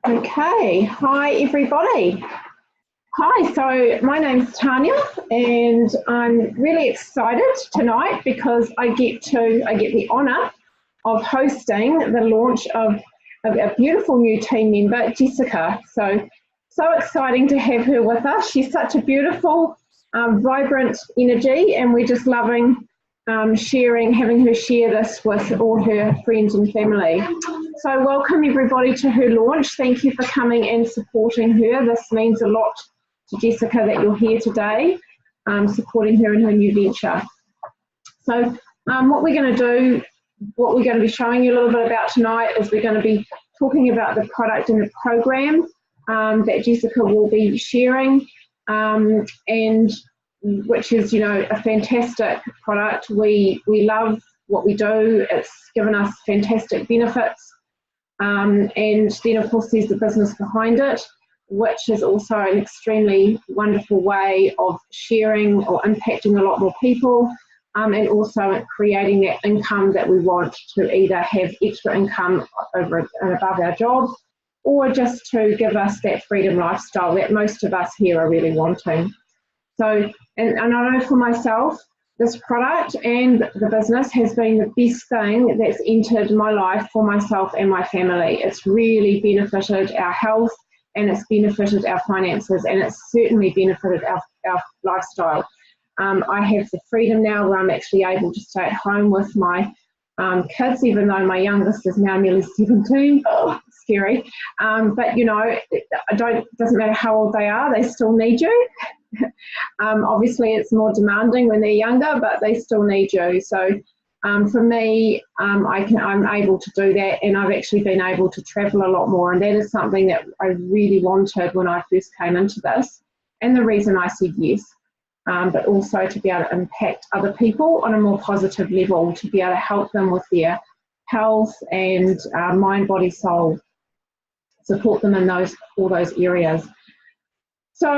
Okay, hi everybody. Hi, so my name's Tanya and I'm really excited tonight because I get the honour of hosting the launch of a beautiful new team member, Jessica. So exciting to have her with us. She's such a beautiful, vibrant energy and we're just loving having her share this with all her friends and family. So welcome everybody to her launch. Thank you for coming and supporting her. This means a lot to Jessica that you're here today, supporting her in her new venture. So what we're going to be showing you a little bit about tonight is we're going to be talking about the product and the program that Jessica will be sharing, and which is, a fantastic product. We love what we do. It's given us fantastic benefits. And then, of course, there's the business behind it, which is also an extremely wonderful way of sharing or impacting a lot more people, and also creating that income that we want to either have extra income over and above our job, or just to give us that freedom lifestyle that most of us here are really wanting. So, and I know for myself, this product and the business has been the best thing that's entered my life for myself and my family. It's really benefited our health and it's benefited our finances and it's certainly benefited our lifestyle. I have the freedom now where I'm actually able to stay at home with my kids, even though my youngest is now nearly 17. Oh, scary. But it doesn't matter how old they are, they still need you. Obviously it's more demanding when they're younger, but they still need you. So for me, I'm able to do that, and I've actually been able to travel a lot more, and that is something that I really wanted when I first came into this, and the reason I said yes. But also to be able to impact other people on a more positive level, to be able to help them with their health and mind, body, soul, support them in all those areas. So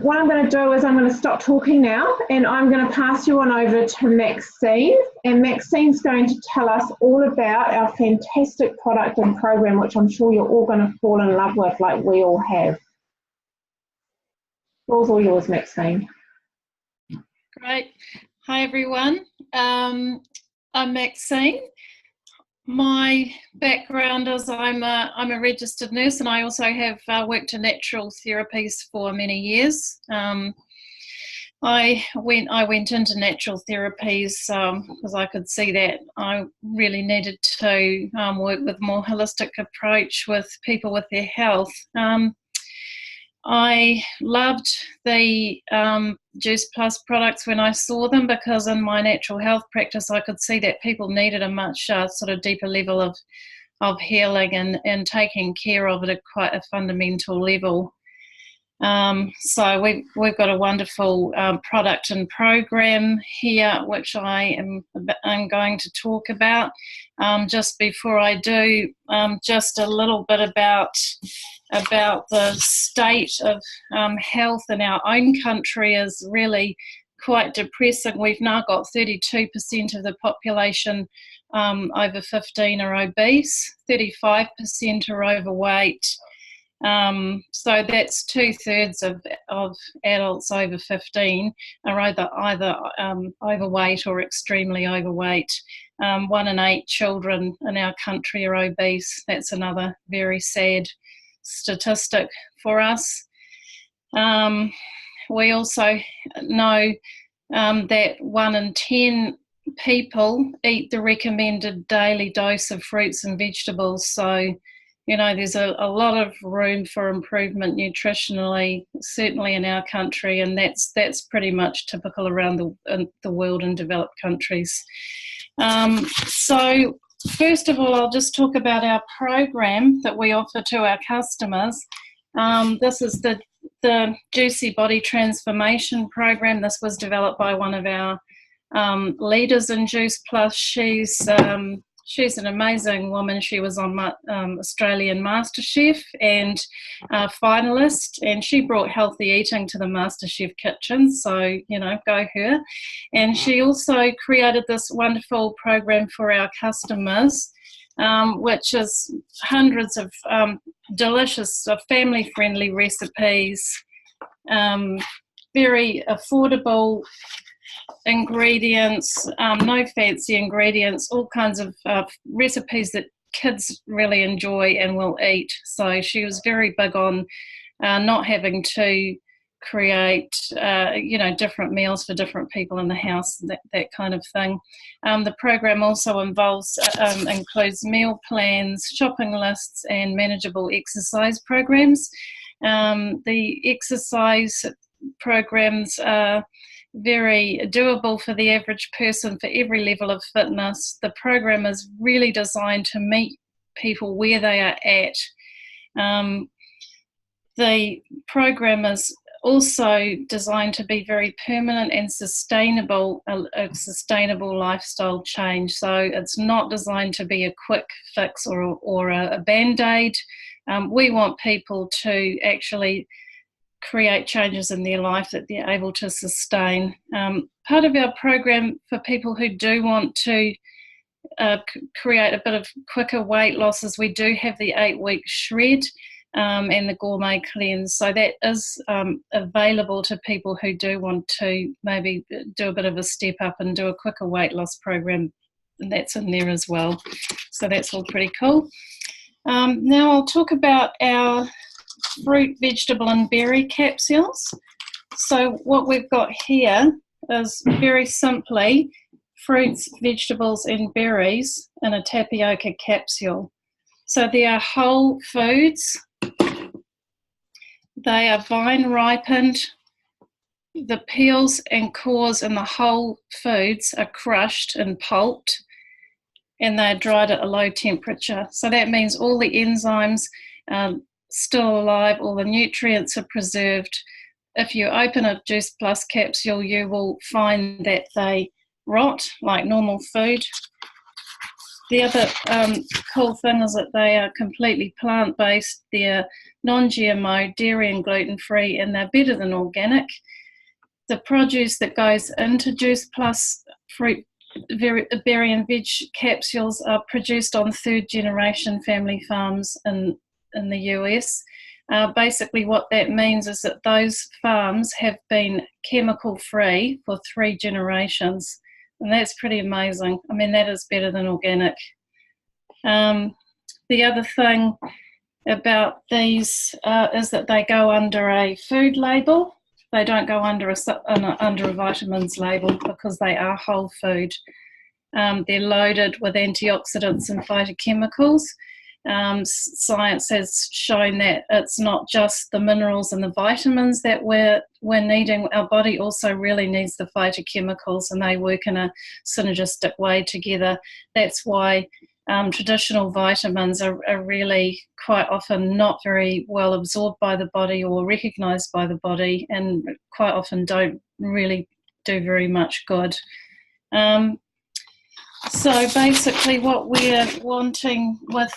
what I'm going to do is I'm going to stop talking now and I'm going to pass you on over to Maxine, and Maxine's going to tell us all about our fantastic product and program, which I'm sure you're all going to fall in love with like we all have. The floor's all yours, Maxine. Great. Hi everyone. I'm Maxine. My background is I'm a registered nurse, and I also have worked in natural therapies for many years. I went into natural therapies because I could see that I really needed to work with a more holistic approach with people with their health. I loved the Juice Plus products when I saw them, because in my natural health practice I could see that people needed a much sort of deeper level of healing and taking care of it at quite a fundamental level. So we've got a wonderful product and program here, which I'm going to talk about. Just before I do, just a little bit about the state of health in our own country is really quite depressing. We've now got 32% of the population over 15 are obese, 35% are overweight. So that's 2/3 of adults over 15 are either overweight or extremely overweight. 1 in 8 children in our country are obese. That's another very sad statistic for us. We also know that 1 in 10 people eat the recommended daily dose of fruits and vegetables. So there's a lot of room for improvement nutritionally, certainly in our country, and that's pretty much typical around the world in developed countries. So first of all, I'll just talk about our program that we offer to our customers. This is the Juicy Body Transformation Program. This was developed by one of our leaders in Juice Plus. She's an amazing woman. She was on Australian MasterChef and finalist, and she brought healthy eating to the MasterChef kitchen, so, go her. And she also created this wonderful program for our customers which is hundreds of delicious, family-friendly recipes, very affordable ingredients, no fancy ingredients, all kinds of recipes that kids really enjoy and will eat. So she was very big on not having to create different meals for different people in the house, that kind of thing. The program also includes meal plans, shopping lists, and manageable exercise programs. The exercise programs are very doable for the average person for every level of fitness. The program is really designed to meet people where they are at. The program is also designed to be very permanent and sustainable, a sustainable lifestyle change. So it's not designed to be a quick fix or a band-aid. We want people to actually create changes in their life that they're able to sustain. Part of our program for people who do want to create a bit of quicker weight losses, we do have the 8-week shred and the gourmet cleanse. So that is available to people who do want to maybe do a bit of a step up and do a quicker weight loss program. And that's in there as well. So that's all pretty cool. Now I'll talk about our fruit, vegetable and berry capsules. So what we've got here is very simply fruits, vegetables and berries in a tapioca capsule. So they are whole foods. They are vine ripened. The peels and cores in the whole foods are crushed and pulped, and they're dried at a low temperature. So that means all the enzymes are still alive, all the nutrients are preserved. If you open a Juice Plus capsule, you will find that they rot like normal food. The other cool thing is that they are completely plant-based. They're non-GMO, dairy and gluten-free, and they're better than organic. The produce that goes into Juice Plus fruit, berry and veg capsules are produced on third-generation family farms in the US. Basically what that means is that those farms have been chemical-free for 3 generations. And that's pretty amazing. I mean, that is better than organic. The other thing about these is that they go under a food label. They don't go under a vitamins label because they are whole food. They're loaded with antioxidants and phytochemicals. Science has shown that it's not just the minerals and the vitamins that we're needing. Our body also really needs the phytochemicals, and they work in a synergistic way together. That's why traditional vitamins are really quite often not very well absorbed by the body or recognised by the body, and quite often don't really do very much good. So basically what we're wanting with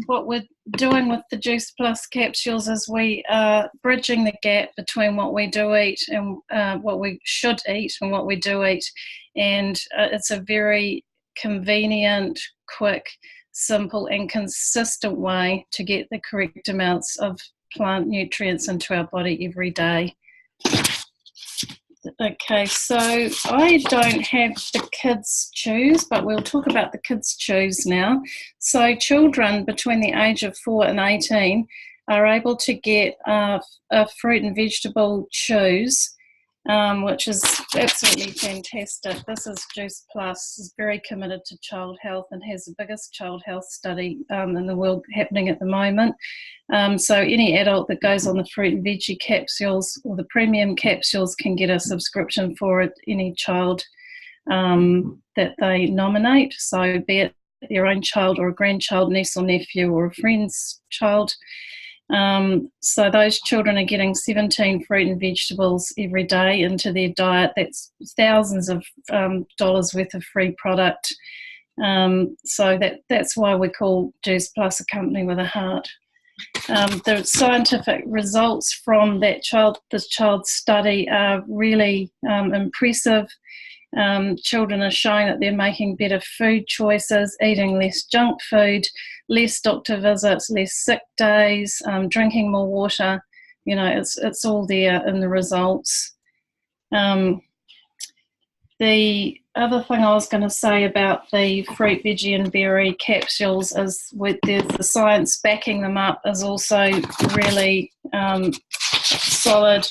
what we're doing with the Juice Plus capsules is we are bridging the gap between what we do eat and what we should eat and what we do eat. And it's a very convenient, quick, simple and consistent way to get the correct amounts of plant nutrients into our body every day. Okay, so I don't have the Kids Chews, but we'll talk about the Kids Chews now. So children between the age of 4 and 18 are able to get a fruit and vegetable chews, which is absolutely fantastic. This is Juice Plus, is very committed to child health and has the biggest child health study in the world happening at the moment. So any adult that goes on the fruit and veggie capsules or the premium capsules can get a subscription for it, any child that they nominate. So be it their own child or a grandchild, niece or nephew or a friend's child. So those children are getting 17 fruit and vegetables every day into their diet. That's thousands of dollars worth of free product. So that's why we call Juice Plus a company with a heart. The scientific results from this child's study are really impressive. Children are showing that they're making better food choices, eating less junk food, less doctor visits, less sick days, drinking more water. You know, it's all there in the results. The other thing I was going to say about the fruit, veggie and berry capsules is there's the science backing them up is also really solid.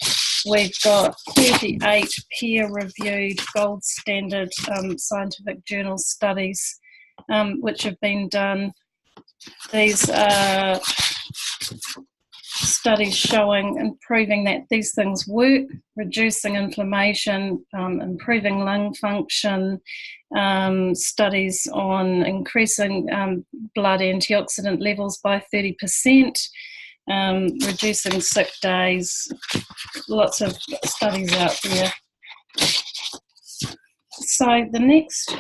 We've got 38 peer-reviewed gold standard scientific journal studies which have been done. These are studies showing and proving that these things work, reducing inflammation, improving lung function, studies on increasing blood antioxidant levels by 30%, reducing sick days, lots of studies out there. So the next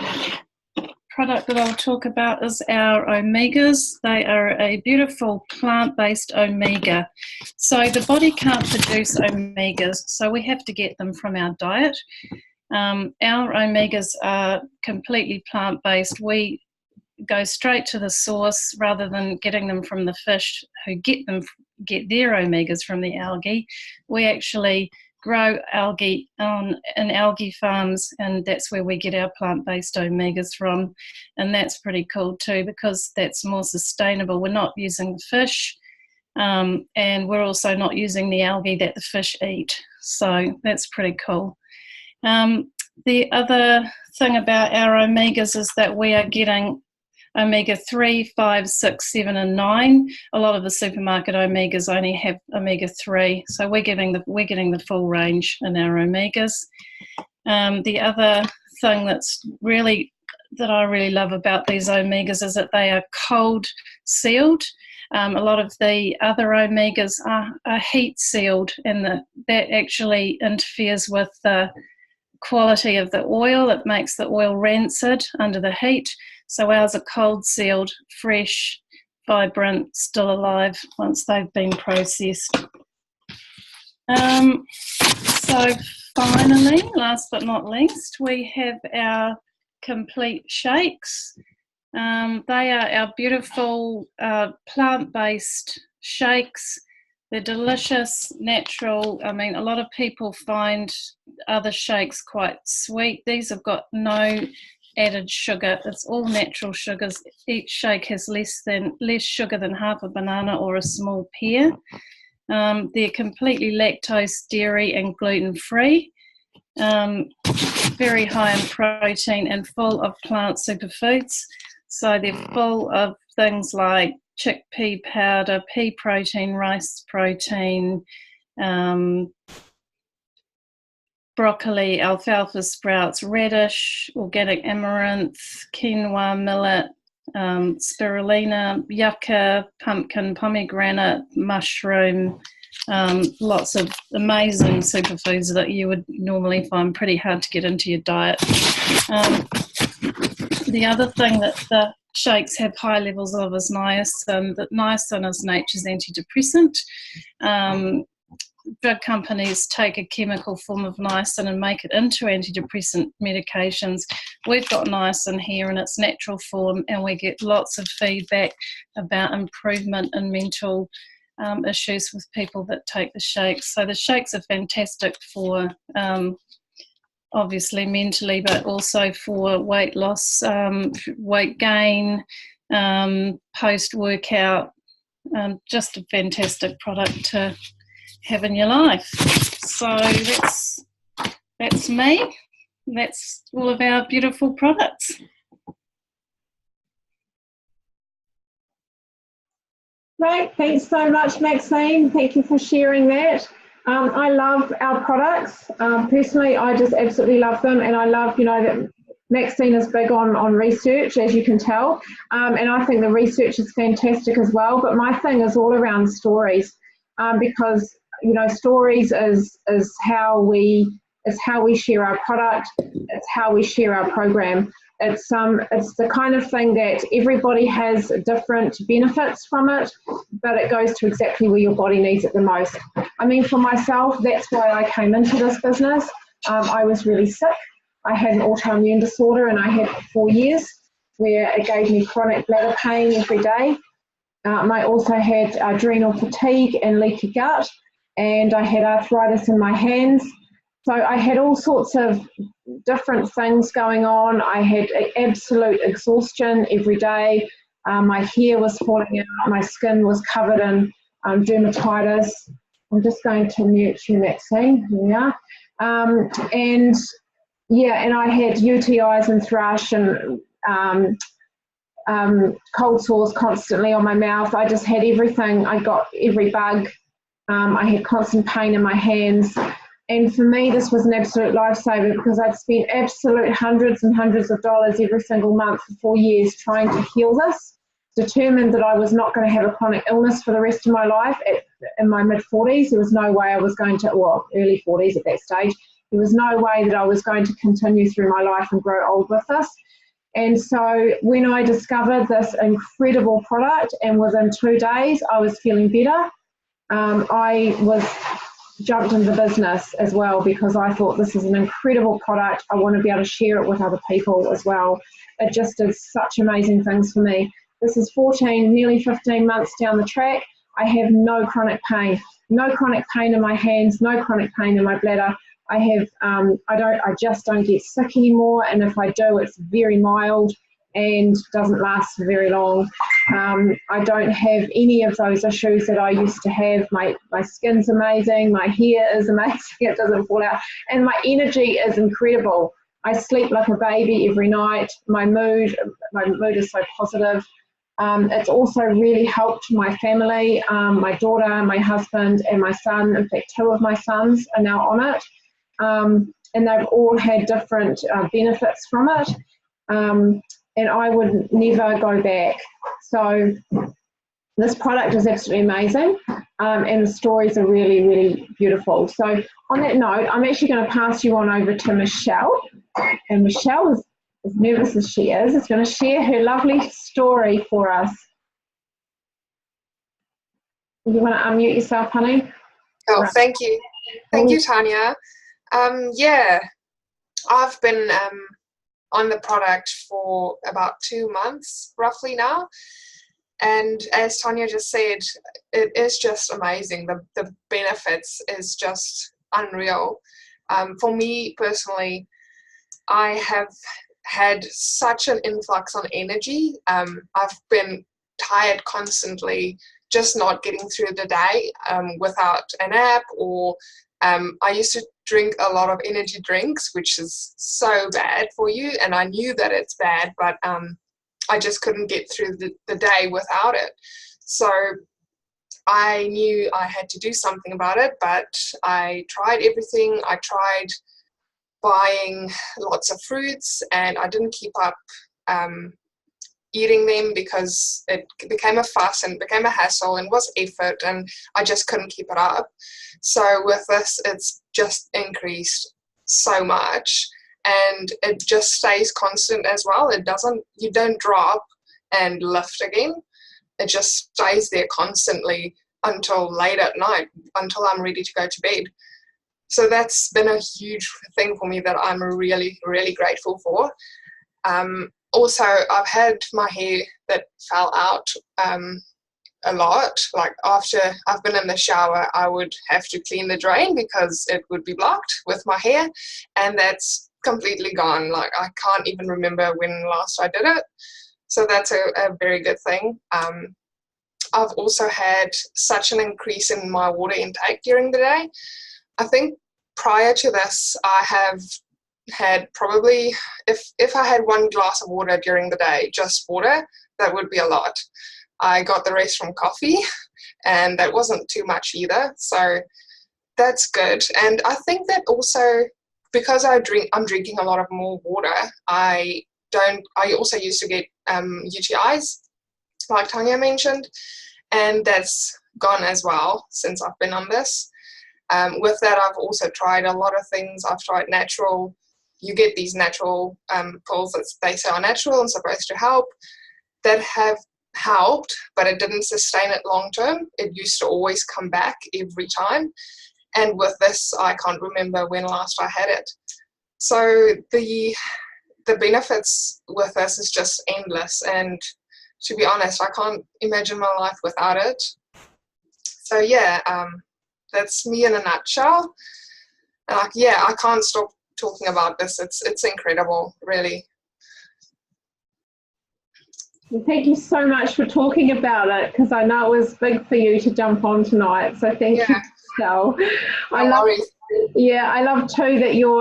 product that I'll talk about is our omegas. They are a beautiful plant-based omega. So the body can't produce omegas, so we have to get them from our diet. Our omegas are completely plant-based. We go straight to the source rather than getting them from the fish who get their omegas from the algae. We actually grow algae in algae farms, and that's where we get our plant-based omegas from, and that's pretty cool too because that's more sustainable. We're not using fish, and we're also not using the algae that the fish eat, so that's pretty cool. The other thing about our omegas is that we are getting omega-3, 5, 6, 7 and 9. A lot of the supermarket omegas only have omega-3, so we're getting the full range in our omegas. The other thing that I really love about these omegas is that they are cold sealed. A lot of the other omegas are heat sealed, and that actually interferes with the quality of the oil. It makes the oil rancid under the heat. So ours are cold sealed, fresh, vibrant, still alive once they've been processed. So finally, last but not least, we have our complete shakes. They are our beautiful plant-based shakes. They're delicious, natural. I mean, a lot of people find other shakes quite sweet. These have got no added sugar. It's all natural sugars. Each shake has less sugar than half a banana or a small pear. They're completely lactose, dairy and gluten-free. Very high in protein and full of plant superfoods. So they're full of things like chickpea powder, pea protein, rice protein, broccoli, alfalfa sprouts, radish, organic amaranth, quinoa, millet, spirulina, yucca, pumpkin, pomegranate, mushroom, lots of amazing superfoods that you would normally find pretty hard to get into your diet. The other thing that the shakes have high levels of is niacin. That niacin is nature's antidepressant. Drug companies take a chemical form of niacin and make it into antidepressant medications. We've got niacin here in its natural form, and we get lots of feedback about improvement in mental issues with people that take the shakes. So the shakes are fantastic for obviously mentally, but also for weight loss, weight gain, post-workout. Just a fantastic product to have in your life. So that's me. That's all of our beautiful products. Great, thanks so much, Maxine. Thank you for sharing that. I love our products. Personally, I just absolutely love them, and I love, that Maxine is big on research, as you can tell, and I think the research is fantastic as well. But my thing is all around stories, because stories is how we share our product. It's how we share our program. It's the kind of thing that everybody has different benefits from it, but it goes to exactly where your body needs it the most. I mean, for myself, that's why I came into this business. I was really sick. I had an autoimmune disorder, and I had for 4 years, where it gave me chronic bladder pain every day. I also had adrenal fatigue and leaky gut, and I had arthritis in my hands. So I had all sorts of different things going on. I had absolute exhaustion every day. My hair was falling out. My skin was covered in dermatitis. I'm just going to mute you, Maxine. Here we are. And I had UTIs and thrush and cold sores constantly on my mouth. I just had everything. I got every bug. I had constant pain in my hands. And for me, this was an absolute lifesaver, because I'd spent absolute hundreds and hundreds of dollars every single month for 4 years trying to heal this, determined that I was not going to have a chronic illness for the rest of my life. In my mid-40s, there was no way I was going to, well, early 40s at that stage, there was no way that I was going to continue through my life and grow old with this. And so when I discovered this incredible product, and within 2 days I was feeling better, I was jumped into the business as well, because I thought, this is an incredible product. I want to be able to share it with other people as well. It just did such amazing things for me. This is 14, nearly 15 months down the track. I have no chronic pain in my hands, no chronic pain in my bladder. I have, I just don't get sick anymore, and if I do, it's very mild and doesn't last for very long. I don't have any of those issues that I used to have. My skin's amazing, my hair is amazing, it doesn't fall out, and my energy is incredible. I sleep like a baby every night. My mood is so positive. It's also really helped my family, my daughter, my husband, and my son. In fact, 2 of my sons are now on it. And they've all had different benefits from it. And I would never go back. So this product is absolutely amazing, and the stories are really, really beautiful. So on that note, I'm actually going to pass you on over to Michelle. And Michelle is as nervous as she is going to share her lovely story for us. You want to unmute yourself, honey? Oh, right. Thank you. Thank you, Tanya. I've been on the product for about 2 months, roughly now. And as Tanya just said, it is just amazing. The benefits is just unreal. For me personally, I have had such an influx on energy. I've been tired constantly, just not getting through the day without a nap, or I used to drink a lot of energy drinks, which is so bad for you, and I knew that it's bad, but I just couldn't get through the day without it. So I knew I had to do something about it, but I tried everything. I tried buying lots of fruits, and I didn't keep up eating them, because it became a fuss and became a hassle and was effort, and I just couldn't keep it up. So with this, it's just increased so much, and it just stays constant as well. You don't drop and lift again. It just stays there constantly until late at night, until I'm ready to go to bed. So that's been a huge thing for me that I'm really, really grateful for. Also, I've had my hair that fell out a lot. Like after I've been in the shower, I would have to clean the drain because it would be blocked with my hair, and that's completely gone. Like I can't even remember when last I did it. So that's a very good thing. I've also had such an increase in my water intake during the day. I think prior to this, I have had probably, if I had 1 glass of water during the day, just water, that would be a lot. I got the rest from coffee, and that wasn't too much either. So that's good. And I think that also, because I'm drinking a lot of more water, I also used to get UTIs, like Tanya mentioned, and that's gone as well since I've been on this. With that, I've also tried a lot of things. I've tried natural. You get these natural pills that they say are natural and supposed to help, that have helped, but it didn't sustain it long term. It used to always come back every time. And with this, I can't remember when last I had it. So the benefits with this is just endless, and to be honest, I can't imagine my life without it. So yeah, that's me in a nutshell. And I can't stop talking about this. It's incredible, really. Well, thank you so much for talking about it, because I know it was big for you to jump on tonight. So thank you, Michelle. I love too that you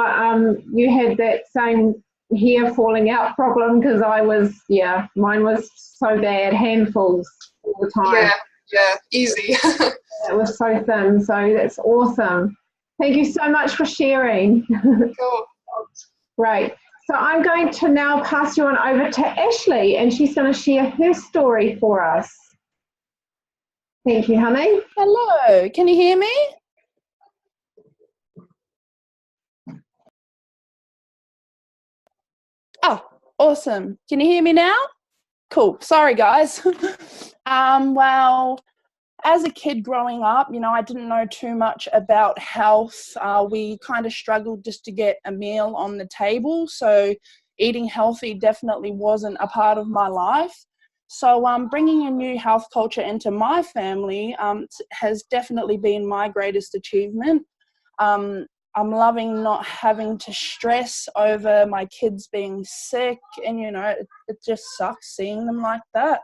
had that same hair falling out problem, because mine was so bad, handfuls all the time. Yeah, easy. It was so thin, so that's awesome. Thank you so much for sharing. Cool. Great. So I'm going to now pass you on over to Ashley, and she's going to share her story for us. Thank you, honey. Hello, can you hear me? Oh, awesome. Can you hear me now? Cool. Sorry, guys. Well, as a kid growing up, I didn't know too much about health. We kind of struggled just to get a meal on the table. So eating healthy definitely wasn't a part of my life. So bringing a new health culture into my family has definitely been my greatest achievement. I'm loving not having to stress over my kids being sick, and it just sucks seeing them like that.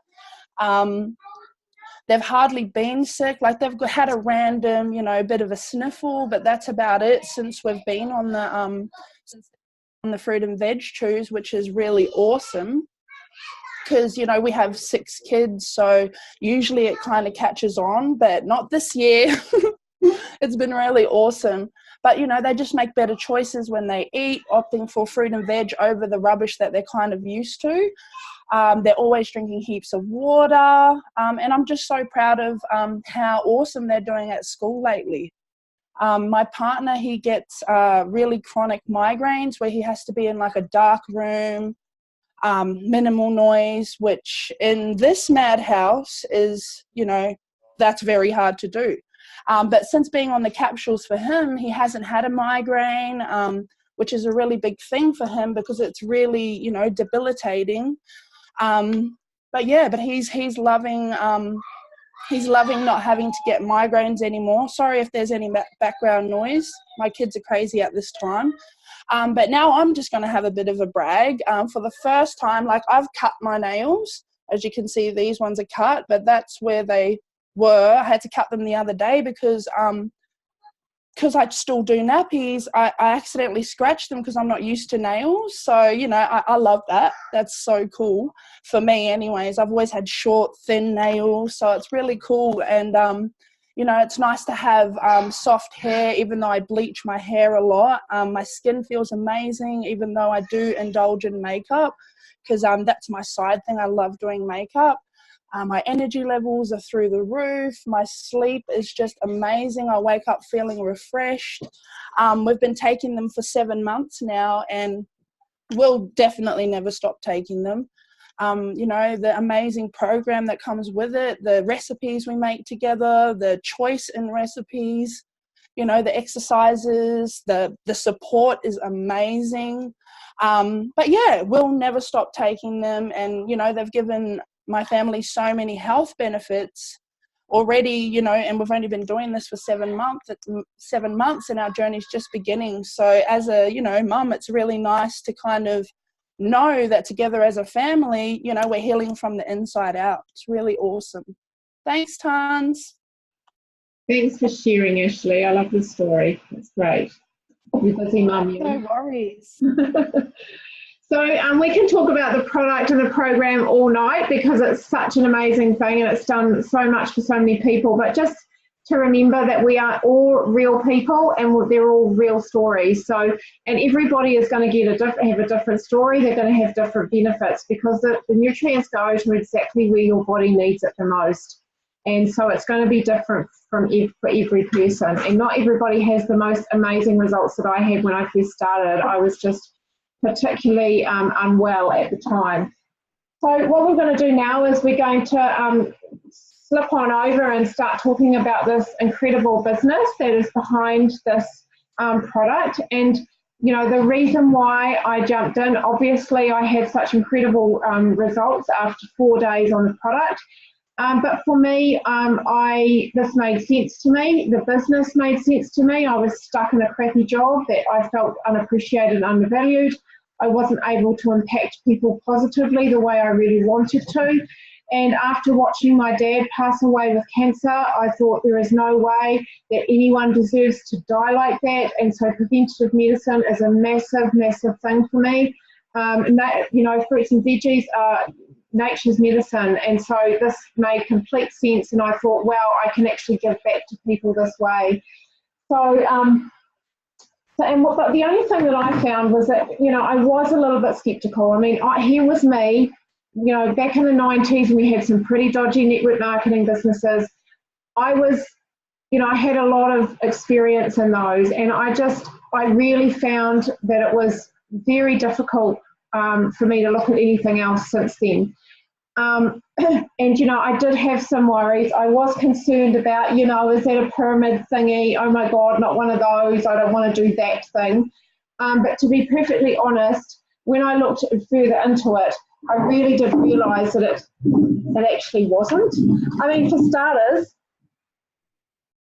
They've hardly been sick, like they've had a random, bit of a sniffle, but that's about it since we've been on the fruit and veg chews, which is really awesome. Because, we have 6 kids, so usually it kind of catches on, but not this year. It's been really awesome. But, they just make better choices when they eat, opting for fruit and veg over the rubbish that they're kind of used to. They're always drinking heaps of water. And I'm just so proud of how awesome they're doing at school lately. My partner, he gets really chronic migraines where he has to be in like a dark room, minimal noise, which in this madhouse is, that's very hard to do. But since being on the capsules for him, he hasn't had a migraine, which is a really big thing for him because it's really, debilitating. But he's loving not having to get migraines anymore. Sorry if there's any background noise. My kids are crazy at this time. But now I'm just going to have a bit of a brag. For the first time, I've cut my nails. As you can see, these ones are cut, but that's where they were. I had to cut them the other day because I still do nappies. I accidentally scratched them because I'm not used to nails. So, I love that. That's so cool for me anyways. I've always had short, thin nails, so it's really cool. And, it's nice to have soft hair, even though I bleach my hair a lot. My skin feels amazing, even though I do indulge in makeup because that's my side thing. I love doing makeup. My energy levels are through the roof. My sleep is just amazing. I wake up feeling refreshed. We've been taking them for 7 months now, and we'll definitely never stop taking them. The amazing program that comes with it, the recipes we make together, the choice in recipes, the exercises, the support is amazing. But we'll never stop taking them. And, they've given my family so many health benefits already, and we've only been doing this for 7 months. It's 7 months and our journey's just beginning. So as a, mum, it's really nice to kind of know that together as a family, we're healing from the inside out. It's really awesome. Thanks, Tans. Thanks for sharing, Ashley. I love the story. It's great. You're busy, mum. No worries. So we can talk about the product and the program all night because it's such an amazing thing and it's done so much for so many people. But just to remember that we are all real people and they're all real stories. So, and everybody is going to have a different story. They're going to have different benefits because the nutrients go to exactly where your body needs it the most. And so it's going to be different for every person. And not everybody has the most amazing results that I had when I first started. I was just particularly unwell at the time. So what we're going to do now is we're going to slip on over and start talking about this incredible business that is behind this product. And you know, the reason why I jumped in, obviously I had such incredible results after 4 days on the product. But for me, this made sense to me. The business made sense to me. I was stuck in a crappy job that I felt unappreciated and undervalued. I wasn't able to impact people positively the way I really wanted to. And after watching my dad pass away with cancer, I thought there is no way that anyone deserves to die like that. And so preventative medicine is a massive, massive thing for me. And that, you know, fruits and veggies are nature's medicine. And so this made complete sense. And I thought, wow, I can actually give back to people this way. So, but the only thing that I found was that, you know, I was a little bit skeptical. I mean, here was me, you know, back in the 90s, we had some pretty dodgy network marketing businesses. I had a lot of experience in those, and I really found that it was very difficult for me to look at anything else since then. And, you know, I did have some worries. I was concerned about, you know, is that a pyramid thingy? Oh my God, not one of those. I don't want to do that thing. But to be perfectly honest, when I looked further into it, I really did realise that it actually wasn't. I mean, for starters,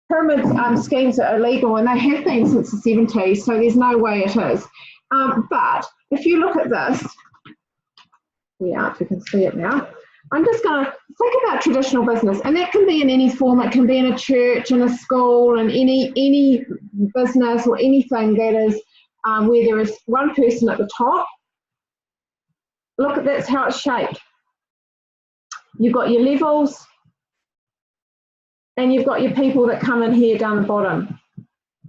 pyramid schemes are illegal, and they have been since the 70s, so there's no way it is. But if you look at this, yeah, if you can see it now, I'm just going to think about traditional business, and that can be in any form. It can be in a church, in a school, in any business or anything that is where there is one person at the top. Look, that's how it's shaped. You've got your levels, and you've got your people that come in here down the bottom.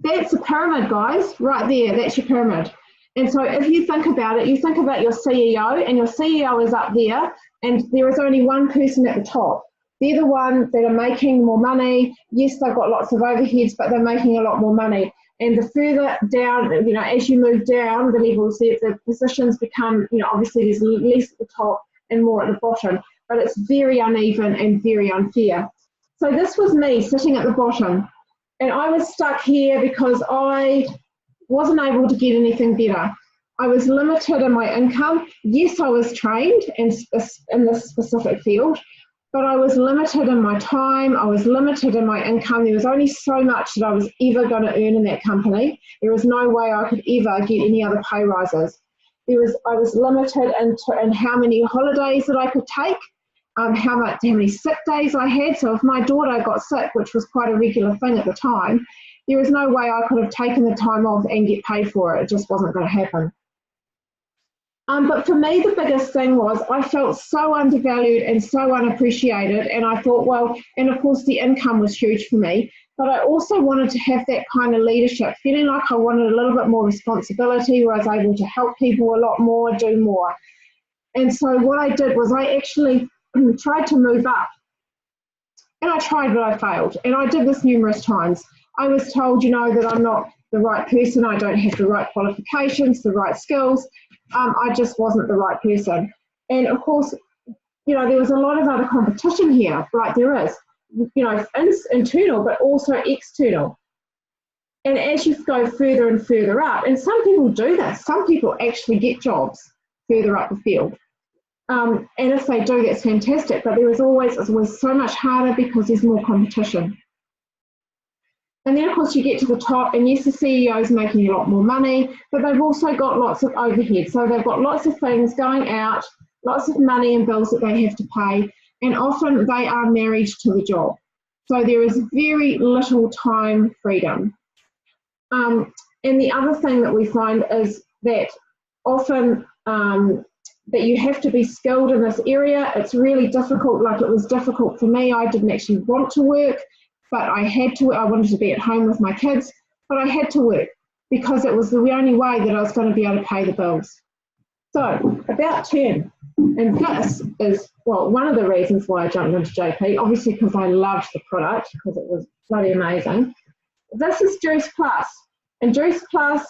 That's a pyramid, guys, right there. That's your pyramid. And so if you think about it, you think about your CEO, and your CEO is up there, and there is only one person at the top. They're the ones that are making more money. Yes, they've got lots of overheads, but they're making a lot more money. And the further down, you know, as you move down the levels, the positions become, you know, obviously there's less at the top and more at the bottom, but it's very uneven and very unfair. So this was me sitting at the bottom, and I was stuck here because I wasn't able to get anything better. I was limited in my income. Yes, I was trained in this specific field, but I was limited in my time. I was limited in my income. There was only so much that I was ever going to earn in that company. There was no way I could ever get any other pay rises. I was limited in how many holidays that I could take, how many sick days I had. So if my daughter got sick, which was quite a regular thing at the time, there was no way I could have taken the time off and get paid for it. It just wasn't going to happen. But for me, the biggest thing was I felt so undervalued and so unappreciated. And I thought, well, and of course the income was huge for me, but I also wanted to have that kind of leadership, feeling like I wanted a little bit more responsibility, where I was able to help people a lot more, do more. And so what I did was I actually tried to move up. And I tried, but I failed. And I did this numerous times. I was told, you know, that I'm not the right person. I don't have the right qualifications, the right skills. I just wasn't the right person. And of course, you know, there was a lot of other competition here, like there is, you know, internal, but also external. And as you go further and further up, and some people do this, some people actually get jobs further up the field. And if they do, that's fantastic. But it's always so much harder because there's more competition. And then, of course, you get to the top, and yes, the CEO is making a lot more money, but they've also got lots of overhead. So they've got lots of things going out, lots of money and bills that they have to pay, and often they are married to the job. So there is very little time freedom. And the other thing that we find is that often that you have to be skilled in this area. It's really difficult, like it was difficult for me. I didn't actually want to work, but I had to. I wanted to be at home with my kids, but I had to work because it was the only way that I was going to be able to pay the bills. So about turn, and this is, well, one of the reasons why I jumped into JP, obviously because I loved the product, because it was bloody amazing. This is Juice Plus, and Juice Plus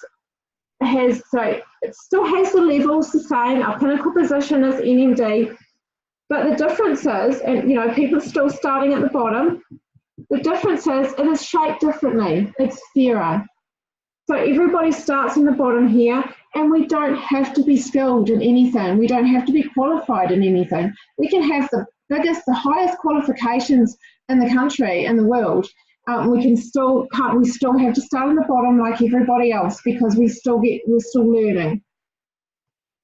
has, so it still has the levels the same. Our pinnacle position is NMD, but the difference is, and you know, people are still starting at the bottom. The difference is it is shaped differently. It's fairer. So everybody starts in the bottom here, and we don't have to be skilled in anything. We don't have to be qualified in anything. We can have the biggest, the highest qualifications in the country, in the world. We still have to start on the bottom like everybody else, because we're still learning.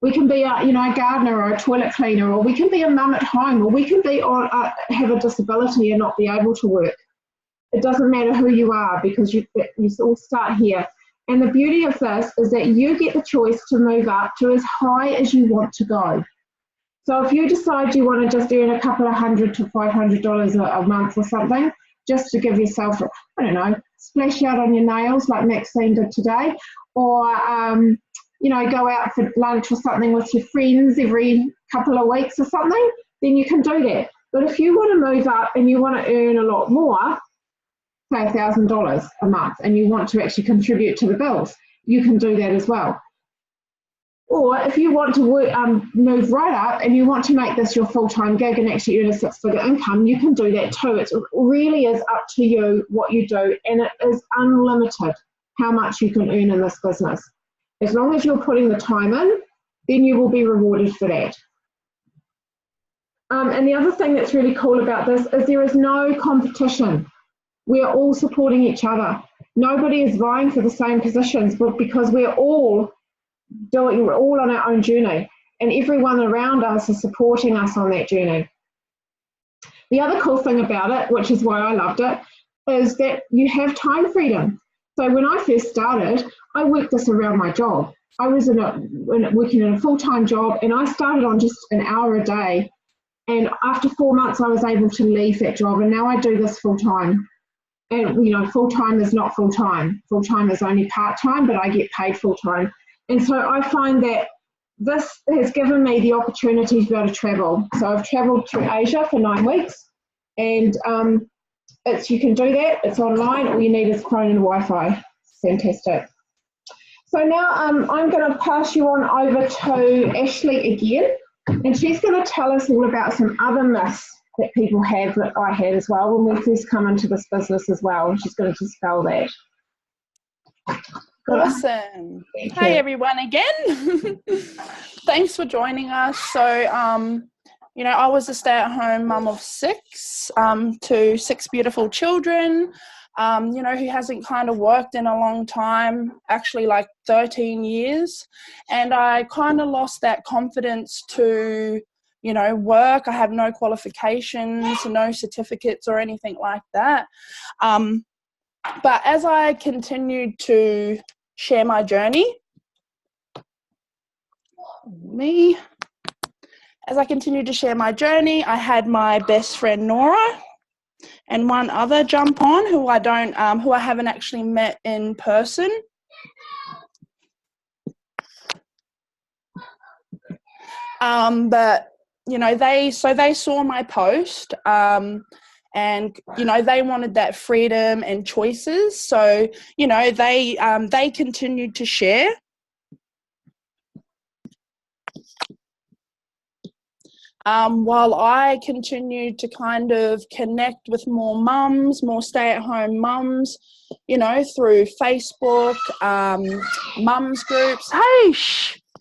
We can be a gardener or a toilet cleaner, or we can be a mum at home, or we can be have a disability and not be able to work. It doesn't matter who you are, because you all start here. And the beauty of this is that you get the choice to move up to as high as you want to go. So if you decide you want to just earn a couple of $100 to $500 a month or something, just to give yourself, splash out on your nails like Maxine did today, or go out for lunch or something with your friends every couple of weeks or something, then you can do that. But if you want to move up and you want to earn a lot more, say $1,000 a month, and you want to actually contribute to the bills, you can do that as well. Or if you want to move right up and you want to make this your full-time gig and actually earn a six-figure income, you can do that too. It really is up to you what you do, and it is unlimited how much you can earn in this business. As long as you're putting the time in, then you will be rewarded for that. And the other thing that's really cool about this is there is no competition. We are all supporting each other. Nobody is vying for the same positions, but because we're all on our own journey, and everyone around us is supporting us on that journey. The other cool thing about it, which is why I loved it, is that you have time freedom. So when I first started, I worked this around my job. I was working in a full-time job, and I started on just an hour a day. And after 4 months, I was able to leave that job, and now I do this full-time. And, full-time is not full-time. Full-time is only part-time, but I get paid full-time. And so I find that this has given me the opportunity to be able to travel. So I've travelled through Asia for 9 weeks, and you can do that. It's online. All you need is phone and Wi-Fi. Fantastic. So now I'm going to pass you on over to Ashley again, and she's going to tell us all about some other myths that people have, that I had as well when we first come into this business as well, and she's going to dispel that. Awesome. Hi everyone again. Thanks for joining us. So I was a stay-at-home mum of 6 to 6 beautiful children, who hasn't kind of worked in a long time, actually like 13 years. And I kind of lost that confidence to, work. I have no qualifications, no certificates or anything like that. But as I continued to share my journey, I had my best friend Nora and one other jump on who I haven't actually met in person. But they saw my post, and they wanted that freedom and choices. So they continued to share. While I continued to kind of connect with more mums, more stay-at-home mums, through Facebook, mums groups. Hey,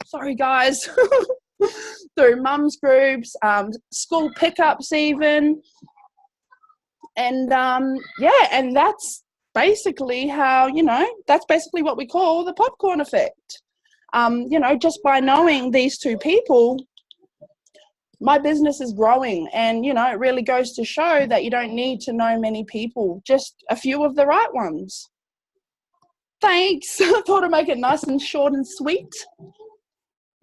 sorry guys. Through mums groups, school pickups even. And and that's basically how, that's basically what we call the popcorn effect. Just by knowing these 2 people, my business is growing, and it really goes to show that you don't need to know many people, just a few of the right ones. Thanks. I thought I'd make it nice and short and sweet.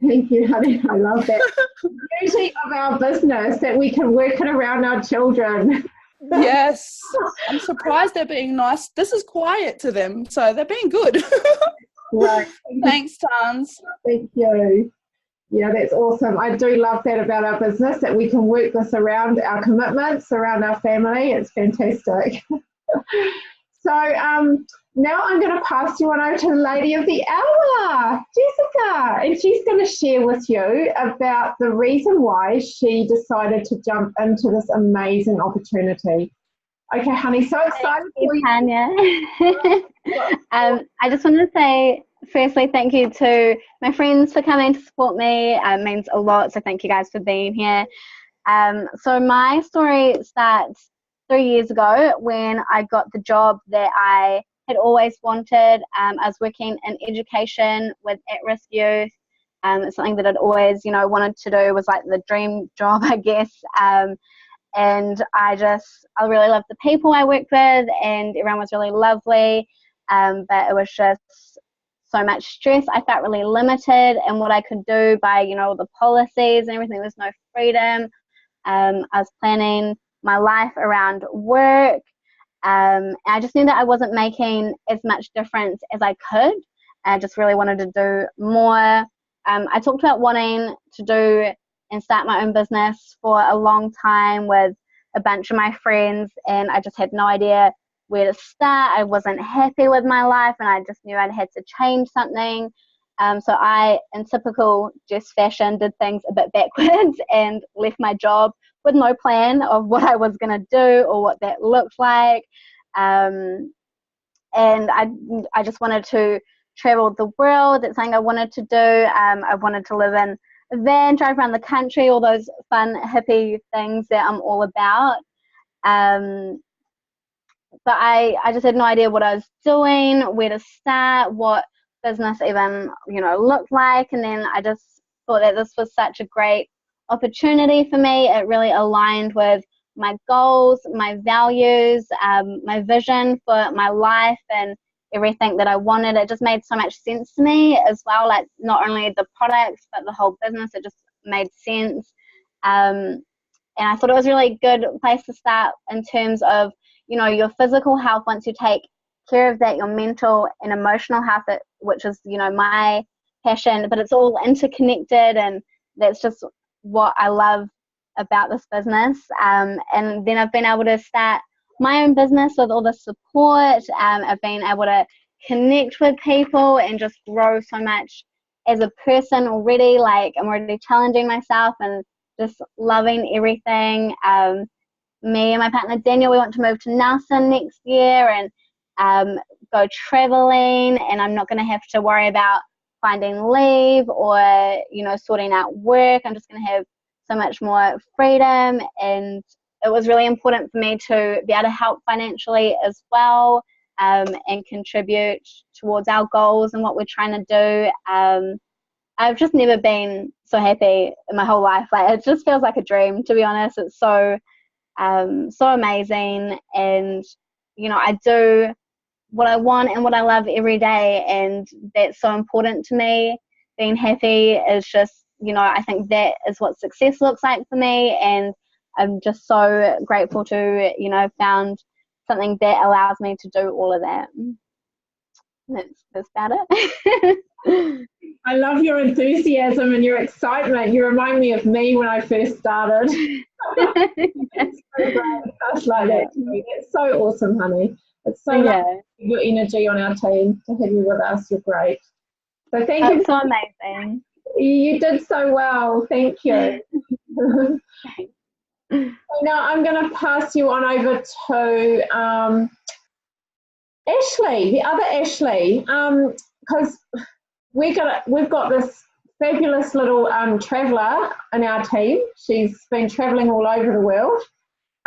Thank you, honey. I love that. The beauty of our business, that we can work it around our children. Yes. I'm surprised they're being nice. This is quiet to them, so they're being good. Right. Thanks, Tans. Thank you. Yeah, that's awesome. I do love that about our business, that we can work this around our commitments, around our family. It's fantastic. So now I'm going to pass you on over to the lady of the hour, Jessica, and she's going to share with you about the reason why she decided to jump into this amazing opportunity. Okay, honey, so excited for you. Tanya. I just want to say, firstly, thank you to my friends for coming to support me. It means a lot, so thank you guys for being here. So my story starts 3 years ago when I got the job that I had always wanted. I was working in education with at-risk youth. It's something that I'd always, wanted to do. Was like the dream job, I guess. And I really loved the people I worked with, and everyone was really lovely. But it was just so much stress. I felt really limited in what I could do by, the policies and everything. There's no freedom. I was planning my life around work. And I just knew that I wasn't making as much difference as I could. I just really wanted to do more. I talked about wanting to do and start my own business for a long time with a bunch of my friends, and I just had no idea where to start. I wasn't happy with my life, and I just knew I had to change something. So I, in typical Jess fashion, did things a bit backwards and left my job with no plan of what I was going to do or what that looked like. And I just wanted to travel the world. That's something I wanted to do. I wanted to live in a van, drive around the country, all those fun hippie things that I'm all about. But I just had no idea what I was doing, where to start, what business even, looked like. And then I just thought that this was such a great opportunity for me. It really aligned with my goals, my values, my vision for my life, and everything that I wanted. It just made so much sense to me as well, like not only the products but the whole business. It just made sense. And I thought it was a really good place to start in terms of, your physical health. Once you take care of that, your mental and emotional health, which is, my passion, but it's all interconnected, and that's just what I love about this business. And then I've been able to start my own business with all the support. I've been able to connect with people and just grow so much as a person already. Like, I'm already challenging myself and just loving everything. Me and my partner Daniel, we want to move to Nelson next year and go traveling, and I'm not going to have to worry about finding leave or sorting out work. I'm just going to have so much more freedom, and it was really important for me to be able to help financially as well, and contribute towards our goals and what we're trying to do. I've just never been so happy in my whole life. Like, it just feels like a dream, to be honest. It's so amazing, and I do what I want and what I love every day, and that's so important to me. Being happy is just, I think that is what success looks like for me, and I'm just so grateful to, found something that allows me to do all of that. That's about it. I love your enthusiasm and your excitement. You remind me of me when I first started. It's so great. Just like that. It's so awesome, honey. It's so nice your energy on our team to have you with us. You're great. So thank you. That's so amazing. You did so well. Thank you. So now I'm going to pass you on over to Ashley, the other Ashley, because we've got this fabulous little traveller in our team. She's been travelling all over the world.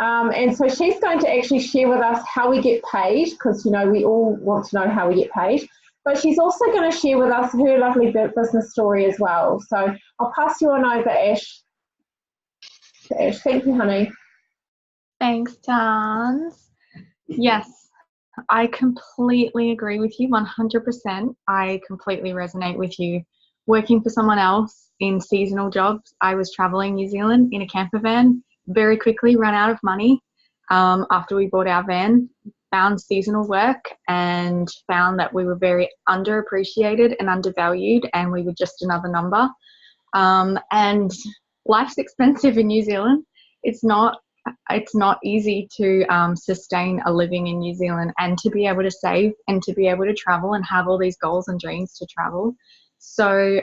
And so she's going to actually share with us how we get paid, because, we all want to know how we get paid. But she's also going to share with us her lovely business story as well. So I'll pass you on over, Ash. Ash, thank you, honey. Thanks, Tans. Yes, I completely agree with you, 100%. I completely resonate with you. Working for someone else in seasonal jobs, I was traveling New Zealand in a camper van, very quickly ran out of money after we bought our van, found seasonal work and found that we were very underappreciated and undervalued, and we were just another number. And life's expensive in New Zealand. It's not easy to sustain a living in New Zealand, and to be able to save and to be able to travel and have all these goals and dreams to travel. So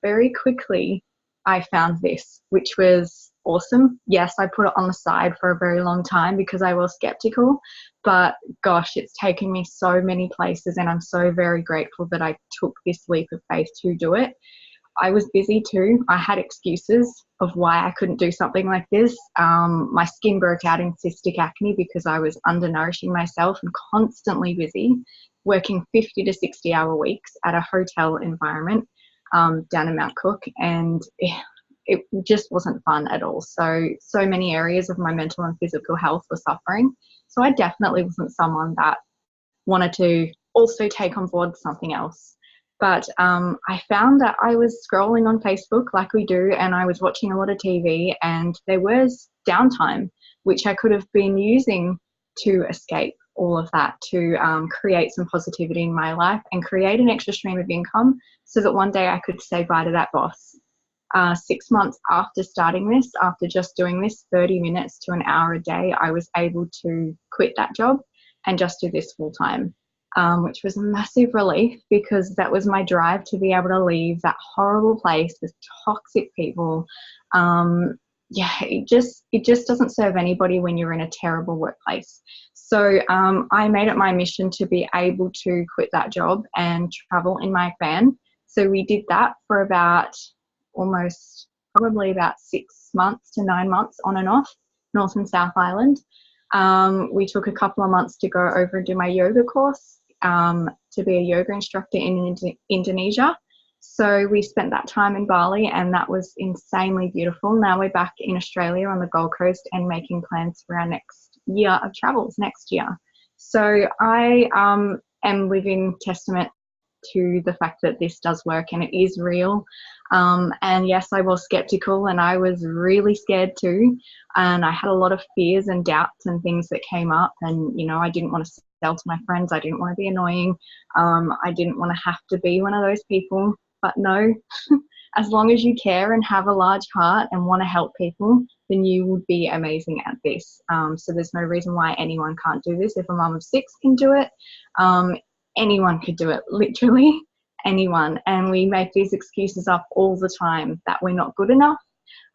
very quickly I found this, which was awesome. Yes, I put it on the side for a very long time because I was skeptical, but gosh, it's taken me so many places, and I'm so very grateful that I took this leap of faith to do it. I was busy too. I had excuses of why I couldn't do something like this. My skin broke out in cystic acne because I was undernourishing myself and constantly busy, working 50 to 60-hour weeks at a hotel environment down in Mount Cook, and it just wasn't fun at all. So many areas of my mental and physical health were suffering. So I definitely wasn't someone that wanted to also take on board something else. But I found that I was scrolling on Facebook like we do, and I was watching a lot of TV, and there was downtime, which I could have been using to escape all of that, to create some positivity in my life and create an extra stream of income so that one day I could say bye to that boss. 6 months after starting this, after just doing this 30 minutes to an hour a day, I was able to quit that job and just do this full time. Which was a massive relief because that was my drive to be able to leave that horrible place with toxic people. It just doesn't serve anybody when you're in a terrible workplace. So I made it my mission to be able to quit that job and travel in my van. So we did that for about probably about 6 months to 9 months on and off, North and South Island. We took a couple of months to go over and do my yoga course, to be a yoga instructor in Indonesia. So we spent that time in Bali, and that was insanely beautiful. Now we're back in Australia on the Gold Coast and making plans for our next year of travels next year. So I am living testament to the fact that this does work and it is real. And yes, I was skeptical, and I was really scared too. And I had a lot of fears and doubts and things that came up. And, I didn't want to sell to my friends. I didn't want to be annoying. I didn't want to have to be one of those people. But no, as long as you care and have a large heart and want to help people, then you would be amazing at this. So there's no reason why anyone can't do this. If a mum of 6 can do it, anyone could do it, literally anyone. And we make these excuses up all the time that we're not good enough.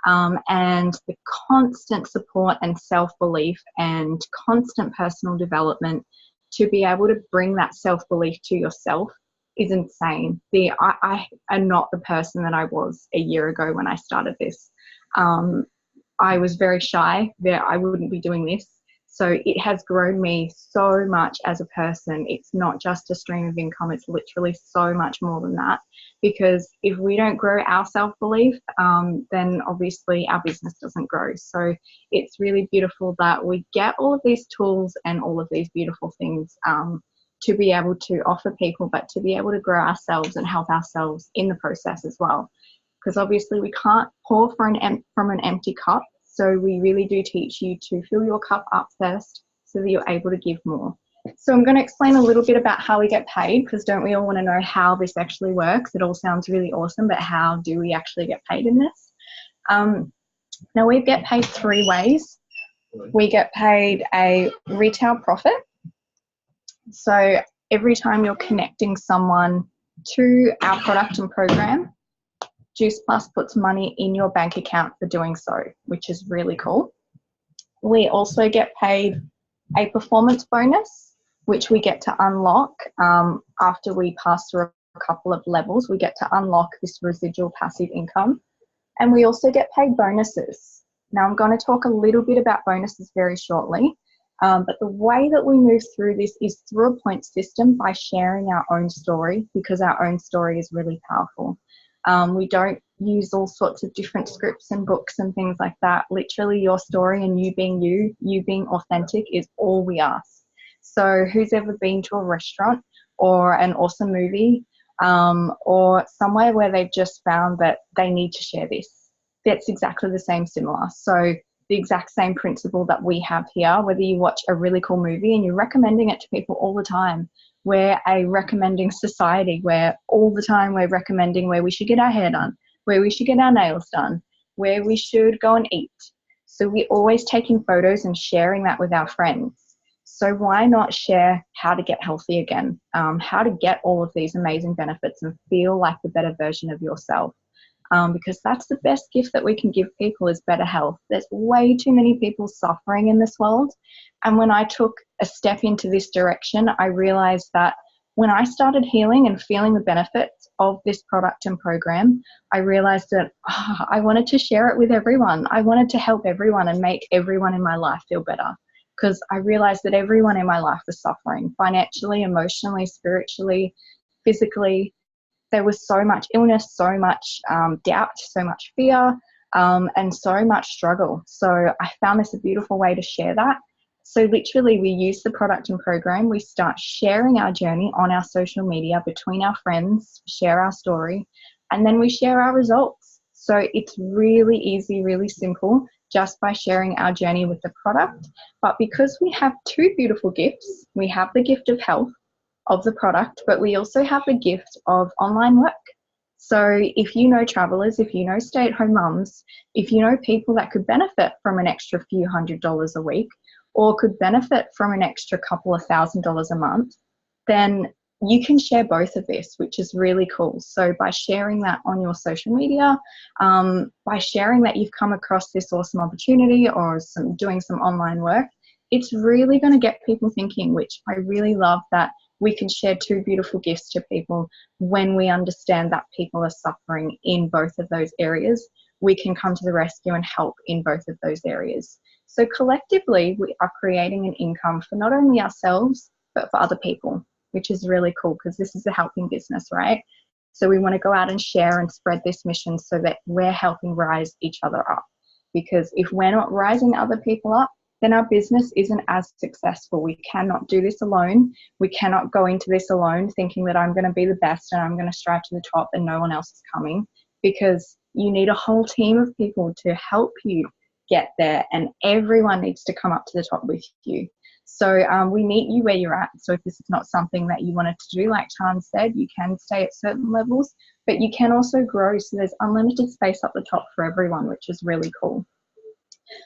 And the constant support and self-belief and constant personal development to be able to bring that self-belief to yourself is insane. I am not the person that I was a year ago when I started this. I was very shy. I wouldn't be doing this. So it has grown me so much as a person. It's not just a stream of income. It's literally so much more than that. Because if we don't grow our self-belief, then obviously our business doesn't grow. So it's really beautiful that we get all of these tools and all of these beautiful things to be able to offer people, but to be able to grow ourselves and help ourselves in the process as well. Because obviously we can't pour from an empty cup. So we really do teach you to fill your cup up first so that you're able to give more. So I'm going to explain a little bit about how we get paid, because don't we all want to know how this actually works? It all sounds really awesome, but how do we actually get paid in this? Now we get paid 3 ways. We get paid a retail profit. So every time you're connecting someone to our product and program, Juice Plus puts money in your bank account for doing so, which is really cool. We also get paid a performance bonus, which we get to unlock after we pass through a couple of levels. We get to unlock this residual passive income. And we also get paid bonuses. Now I'm going to talk a little bit about bonuses very shortly. But the way that we move through this is through a point system by sharing our own story, because our own story is really powerful. We don't use all sorts of different scripts and books and things like that. Literally your story and you being authentic is all we ask. So who's ever been to a restaurant or an awesome movie or somewhere where they've just found that they need to share this? That's exactly the same, similar. So the exact same principle that we have here, whether you watch a really cool movie and you're recommending it to people all the time. We're a recommending society where all the time we're recommending where we should get our hair done, where we should get our nails done, where we should go and eat. So we're always taking photos and sharing that with our friends. So why not share how to get healthy again, how to get all of these amazing benefits and feel like the better version of yourself. because that's the best gift that we can give people is better health. There's way too many people suffering in this world. And when I took a step into this direction, I realized that when I started healing and feeling the benefits of this product and program, I realized that I wanted to share it with everyone. I wanted to help everyone and make everyone in my life feel better, because I realized that everyone in my life was suffering financially, emotionally, spiritually, physically. There was so much illness, so much doubt, so much fear, and so much struggle. So I found this a beautiful way to share that. So literally we use the product and program. We start sharing our journey on our social media between our friends, share our story, and then we share our results. So it's really easy, really simple, just by sharing our journey with the product. But because we have two beautiful gifts, we have the gift of health of the product, but we also have the gift of online work. So if you know travelers, if you know stay-at-home mums, if you know people that could benefit from an extra few $100s a week, or could benefit from an extra couple of $1,000s a month, then you can share both of this, which is really cool. So by sharing that on your social media, by sharing that you've come across this awesome opportunity or doing some online work, it's really going to get people thinking, which I really love, that we can share two beautiful gifts to people when we understand that people are suffering in both of those areas. We can come to the rescue and help in both of those areas. So collectively, we are creating an income for not only ourselves, but for other people, which is really cool because this is a helping business, right? So we want to go out and share and spread this mission so that we're helping rise each other up. Because if we're not rising other people up, then our business isn't as successful. We cannot do this alone. We cannot go into this alone thinking that I'm going to be the best and I'm going to strive to the top and no one else is coming, because you need a whole team of people to help you get there, and everyone needs to come up to the top with you. So we meet you where you're at. So if this is not something that you wanted to do, like Chan said, you can stay at certain levels, but you can also grow. So there's unlimited space up the top for everyone, which is really cool.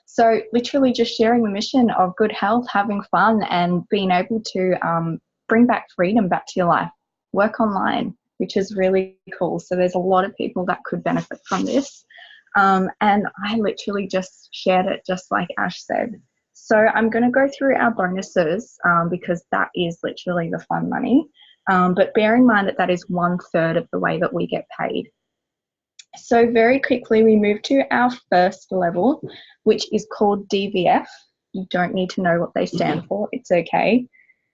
So literally just sharing the mission of good health, having fun, and being able to bring back freedom back to your life. Work online, which is really cool. So there's a lot of people that could benefit from this. And I literally just shared it just like Ash said. So I'm going to go through our bonuses because that is literally the fun money. But bear in mind that that is 1/3 of the way that we get paid. So very quickly, we move to our first level, which is called DVF. You don't need to know what they stand for. It's okay.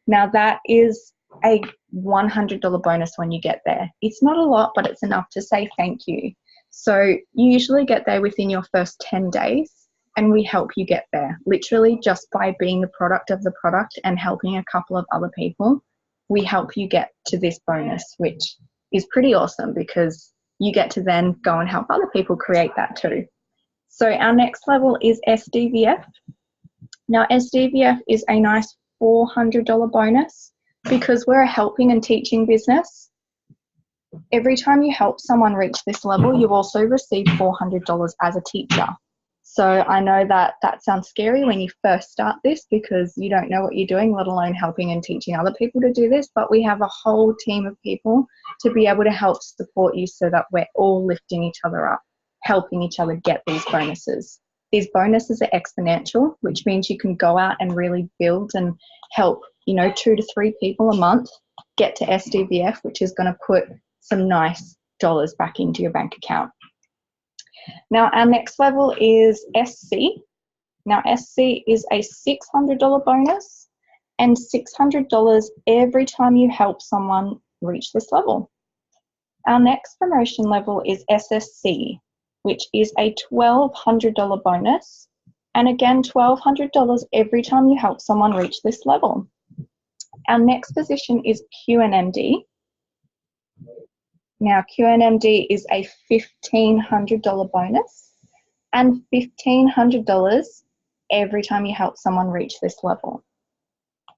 Now that is a $100 bonus when you get there. It's not a lot, but it's enough to say thank you. So you usually get there within your first 10 days, and we help you get there. Literally just by being the product of the product and helping a couple of other people, we help you get to this bonus, which is pretty awesome because you get to then go and help other people create that too. So our next level is SDVF. Now SDVF is a nice $400 bonus because we're a helping and teaching business. Every time you help someone reach this level, you also receive $400 as a teacher. So I know that that sounds scary when you first start this because you don't know what you're doing, let alone helping and teaching other people to do this. But we have a whole team of people to be able to help support you so that we're all lifting each other up, helping each other get these bonuses. These bonuses are exponential, which means you can go out and really build and help, 2 to 3 people a month get to SDVF, which is going to put some nice dollars back into your bank account. Now our next level is SC. Now SC is a $600 bonus and $600 every time you help someone reach this level. Our next promotion level is SSC, which is a $1,200 bonus, and again $1,200 every time you help someone reach this level. Our next position is QNMD. Now QNMD is a $1,500 bonus and $1,500 every time you help someone reach this level.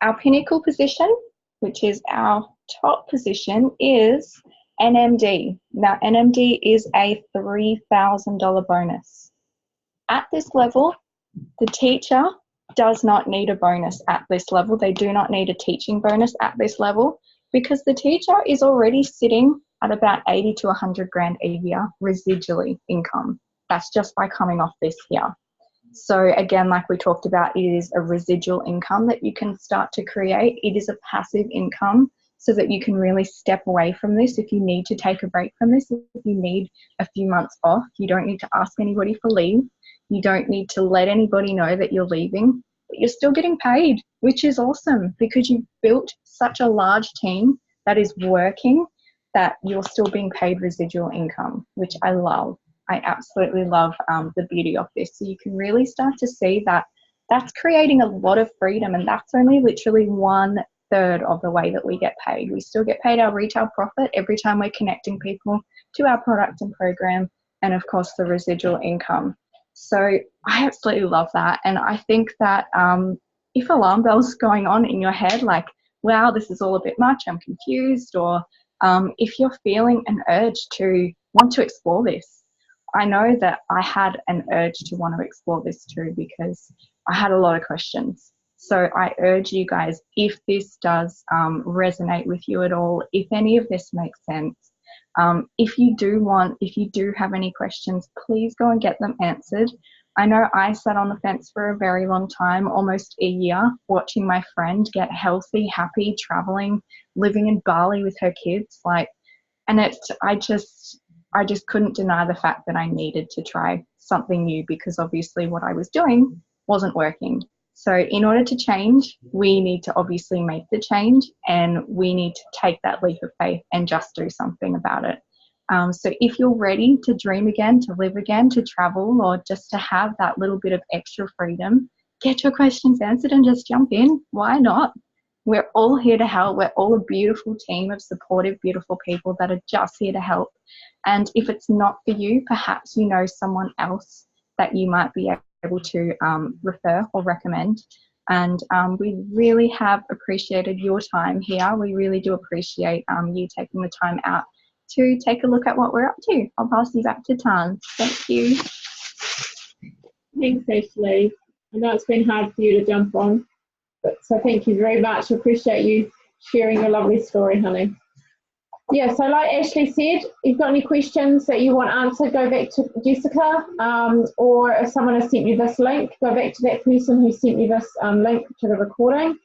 Our pinnacle position, which is our top position, is NMD. Now NMD is a $3,000 bonus. At this level, the teacher does not need a bonus at this level. They do not need a teaching bonus at this level because the teacher is already sitting at about 80 to 100 grand a year residually income. That's just by coming off this here. So again, like we talked about, it is a residual income that you can start to create. It is a passive income so that you can really step away from this if you need to take a break from this. If you need a few months off, you don't need to ask anybody for leave. You don't need to let anybody know that you're leaving, but you're still getting paid, which is awesome because you've built such a large team that is working that you're still being paid residual income, which I love. I absolutely love the beauty of this. So you can really start to see that that's creating a lot of freedom, and that's only literally 1/3 of the way that we get paid. We still get paid our retail profit every time we're connecting people to our product and program, and of course the residual income. So I absolutely love that. And I think that if alarm bells going on in your head, like, wow, this is all a bit much, I'm confused, or if you're feeling an urge to want to explore this, I know that I had an urge to want to explore this too because I had a lot of questions. So I urge you guys, if this does resonate with you at all, if any of this makes sense, if you do have any questions, please go and get them answered. I know I sat on the fence for a very long time, almost a year, watching my friend get healthy, happy, traveling, living in Bali with her kids. I just couldn't deny the fact that I needed to try something new because obviously what I was doing wasn't working. So in order to change, we need to obviously make the change, and we need to take that leap of faith and just do something about it. So if you're ready to dream again, to live again, to travel, or just to have that little bit of extra freedom, get your questions answered and just jump in. Why not? We're all here to help. We're all a beautiful team of supportive, beautiful people that are just here to help. And if it's not for you, perhaps you know someone else that you might be able to refer or recommend. And we really have appreciated your time here. We really do appreciate you taking the time out to take a look at what we're up to. I'll pass you back to Tan. Thank you. Thanks, Ashley. I know it's been hard for you to jump on, but so thank you very much. I appreciate you sharing your lovely story, honey. Yeah, so like Ashley said, if you've got any questions that you want answered, go back to Jessica, or if someone has sent you this link, go back to that person who sent you this link to the recording.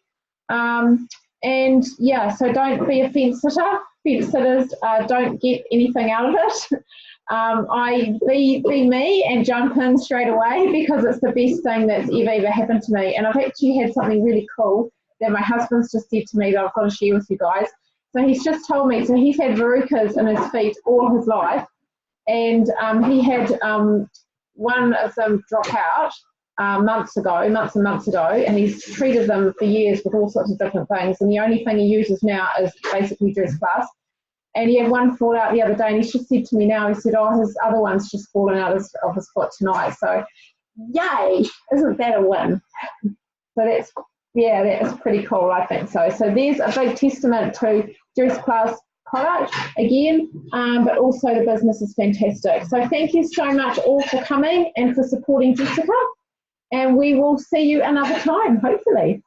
And yeah, so don't be a fence sitter. Fence sitters don't get anything out of it. Be me and jump in straight away because it's the best thing that's ever happened to me. And I've actually had something really cool that my husband's just said to me that I've got to share with you guys. So he's just told me, so he's had verrucas in his feet all his life, and he had one of them drop out months and months ago, and he's treated them for years with all sorts of different things, and the only thing he uses now is basically Dress Plus. And he had one fall out the other day, and he's just said to me now, he said, oh, his other one's just fallen out of his foot tonight. So, yay, isn't that a win? So that's pretty cool, I think so. So there's a big testament to Dress Plus product again, but also the business is fantastic. So thank you so much all for coming and for supporting Jessica, and we will see you another time, hopefully.